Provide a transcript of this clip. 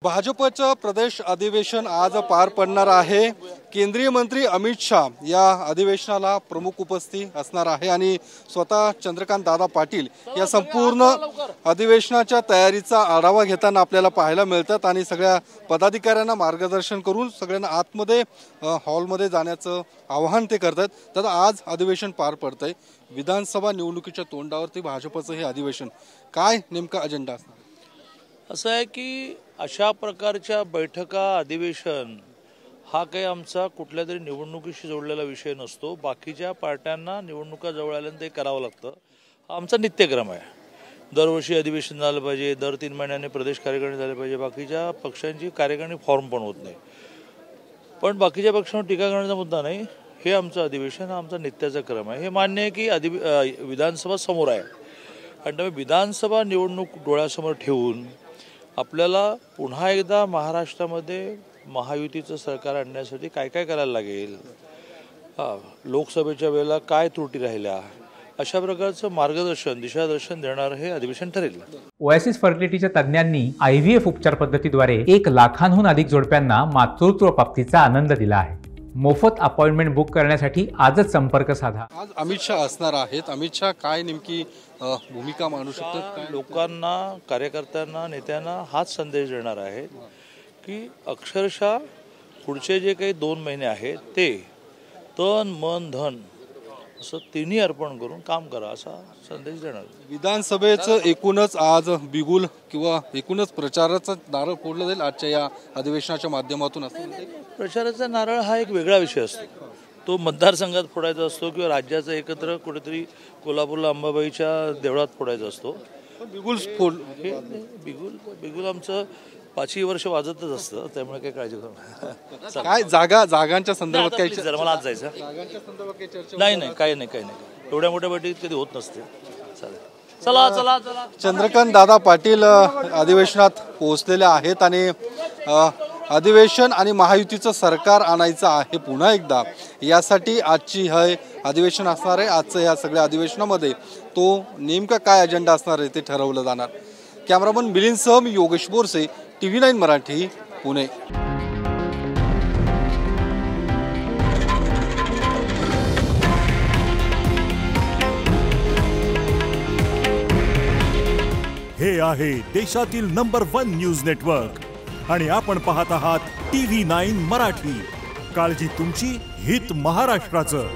भाजपचं प्रदेश अधिवेशन आज पार पडणार आहे। केंद्रीय मंत्री अमित शाह या अधिवेशनाला प्रमुख उपस्थित असणार आहे आणि स्वतः चंद्रकांत दादा पाटील या संपूर्ण अधिवेशनाच्या तयारीचा आढावा घेताना आपल्याला पाहायला मिळतात आणि सगळ्या पदाधिकाऱ्यांना मार्गदर्शन करून सगळ्यांना आतमध्ये हॉलमध्ये जाण्याचं आवाहन ते करतात। तर आज अधिवेशन पार पडतंय। विधानसभा निवडणुकीच्या तोंडावरती भाजपचं हे अधिवेशन काय नेमका अजेंडा असणार असं आहे की अशा प्रकारच्या बैठका अधिवेशन हा काही आमचा कुठल्या तरी निवडणुकीशी जोडलेला विषय नसतो। बाकीच्या पार्ट्यांना निवडणुका जवळ आल्यानंतर ते करावं लागतं, हा आमचा नित्यक्रम आहे। दरवर्षी अधिवेशन झालं पाहिजे, दर 3 महिन्यांनी प्रदेश कार्यकारिणी झाली पाहिजे। बाकीच्या पक्षांची कार्यकारिणी फॉर्म पण होत नाही, पण बाकीच्या पक्षांवर टीका करण्याचा मुद्दा नाही। हे आमचं अधिवेशन हा आमचा नित्याचा क्रम आहे। हे मान्य आहे की विधानसभा समोर आहे आणि त्यामुळे विधानसभा निवडणूक डोळ्यासमोर ठेवून आपल्याला पुन्हा एकदा महाराष्ट्रामध्ये महायुतीचं सरकार आणण्यासाठी काय काय करायला लागेल, लोकसभेच्या वेळेला काय त्रुटी राहिल्या, अशा प्रकारचं मार्गदर्शन दिशादर्शन देणारं हे अधिवेशन ठरेल। ओएसिस फर्टिलिटीच्या तज्ञांनी IVF उपचार पद्धतीद्वारे 1 लाखांहून अधिक जोडप्यांना मातृत्व प्राप्तीचा आनंद दिला आहे। मोफत अपॉइंटमेंट बुक करण्यासाठी आजच संपर्क साधा। आज अमित शाह असणार आहेत। अमित शाह काय नेमकी भूमिका मांडू शकतात? लोकांना, कार्यकर्त्यांना, नेत्यांना हाच संदेश देणार आहे की अक्षरशः पुढचे जे काही 2 महिने आहेत ते तन मन धन असं तिन्ही अर्पण करून काम करा असा संदेश देणार। विधानसभेचं एकूणच आज बिगुल किंवा एकूणच प्रचाराचं नारळ फोडलं जाईल आजच्या या अधिवेशनाच्या माध्यमातून असं प्रचाराचा नारळ हा एक वेगळा विषय असतो। तो मतदारसंघात फोडायचा असतो किंवा राज्याचा एकत्र कुठेतरी कोल्हापूरला अंबाबाईच्या देवळात फोडायचा असतो। बिगुल फोड बिगुल आमचं 5ही वर्ष वाजतच असतं, त्यामुळे काही काळजी करू काय जागांच्या संदर्भात काही जर मला आज जायचं जागांच्या संदर्भात काही चर्चा नाही काही नाही एवढ्या मोठ्या बैठकीत कधी होत नसते। चालेल, चला चला चला। चंद्रकांत दादा पाटील अधिवेशनात पोहोचलेले आहेत आणि अधिवेशन आणि महायुतीचं सरकार आणायचं आहे पुन्हा एकदा, यासाठी आजची हे अधिवेशन असणार आहे। आजचं या सगळ्या अधिवेशनामध्ये तो नेमका काय अजेंडा असणार आहे ते ठरवलं जाणार। कॅमेरामन मिलिंदसह मी योगेश बोरसे, TV9 मराठी, पुणे। हे आहे देशातील नंबर 1 न्यूज नेटवर्क आणि आपण पाहत आहात TV9 मराठी। काळजी तुमची, हित महाराष्ट्राचं।